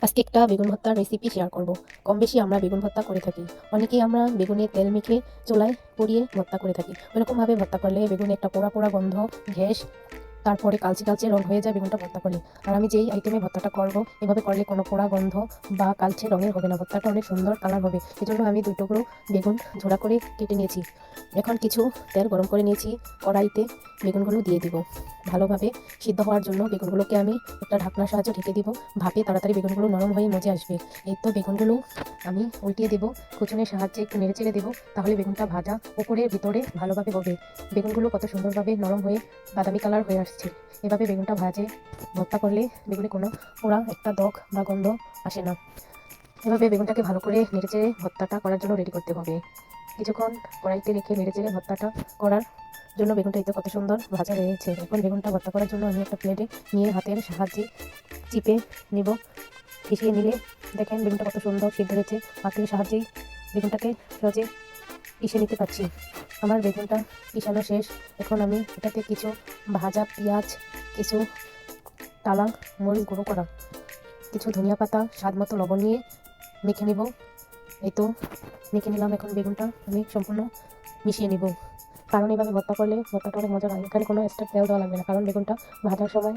আজকে একটা বেগুন ভর্তার রেসিপি শেয়ার করব। কম বেশি আমরা বেগুন ভর্তা করে থাকি। অনেকেই আমরা বেগুনে তেল মেখে চুলায় পুড়িয়ে ভর্তা করে থাকি। ওইরকমভাবে ভর্তা করলে বেগুনে একটা পোড়া পোড়া গন্ধ, গ্যাস, তারপরে কালচে কালচে রং হয়ে যায় বেগুনটা ভর্তা করলে। আর আমি যেই আইটেমে ভর্তাটা করব, এভাবে করলে কোনো পোড়া গন্ধ বা কালচে রঙের হবে না, ভর্তাটা অনেক সুন্দর কালার হবে। এজন্য আমি 2 টুকরো বেগুন ঝোড়া করে কেটে নিয়েছি। এখন কিছু তেল গরম করে নিয়েছি। কড়াইতে বেগুনগুলো দিয়ে দিব। ভালোভাবে সিদ্ধ হওয়ার জন্য বেগুনগুলোকে আমি একটা ঢাকনার সাহায্যে ঢেকে দিব। ভাপে তাড়াতাড়ি বেগুনগুলো নরম হয়ে মজে আসবে। এই তো বেগুনগুলো আমি উল্টিয়ে দেবো, কুচুনের সাহায্যে একটু নেড়ে চেড়ে দেবো। তাহলে বেগুনটা ভাজা উপরে ভিতরে ভালোভাবে হবে। বেগুনগুলো কত সুন্দরভাবে নরম হয়ে বাদামি কালার হয়ে আসছে। এভাবে বেগুনটা ভাজে ভর্তা করলে বেগুনে কোনো পোড়া একটা দাগ বা গন্ধ আসে না। এভাবে বেগুনটাকে ভালো করে নেড়েচেড়ে ভর্তাটা করার জন্য রেডি করতে হবে। কিছুক্ষণ কড়াইতে রেখে নেড়েচেড়ে ভর্তাটা করার জন্য বেগুনটা এতে কত সুন্দর ভাজা হয়েছে। এখন বেগুনটা ভর্তা করার জন্য আমি একটা প্লেটে নিয়ে হাতের সাহায্যে চিপে নিব। মিশিয়ে নিলে দেখেন বেগুনটা কত সুন্দর সিদ্ধ হয়েছে। হাতের সাহায্যেই বেগুনটাকে সহজে পিষে নিতে পারছি। আমার বেগুনটা পিষানো শেষ। এখন আমি এটাতে কিছু ভাজা পেঁয়াজ, কিছু টালা মরিচ গুঁড়ো করা, কিছু ধনিয়া পাতা, স্বাদ মতো লবণ নিয়ে মেখে নেব। এই তো মেখে নিলাম। এখন বেগুনটা আমি সম্পূর্ণ মিশিয়ে নেব। কারণ এভাবে ভর্তা করলে ভর্তাটা অনেক মজা হয়। এখানে কোনো এক্সট্রা তেল দেওয়া লাগবে না, কারণ বেগুনটা ভাজার সময়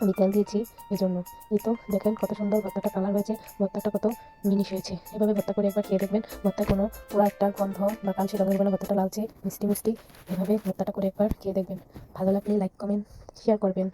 আমি তেল দিয়েছি এই জন্য। এই তো দেখেন কত সুন্দর ভর্তাটা কালার হয়েছে, ভর্তাটা কত মিনিশ হয়েছে। এভাবে ভর্তা করে একবার খেয়ে দেখবেন। ভর্তায় কোনো পুরো একটা গন্ধ বা কালচে রঙ হবে না, ভর্তাটা লালচে মিষ্টি মিষ্টি। এভাবে ভর্তাটা করে একবার খেয়ে দেখবেন। ভালো লাগলে লাইক কমেন্ট শেয়ার করবেন।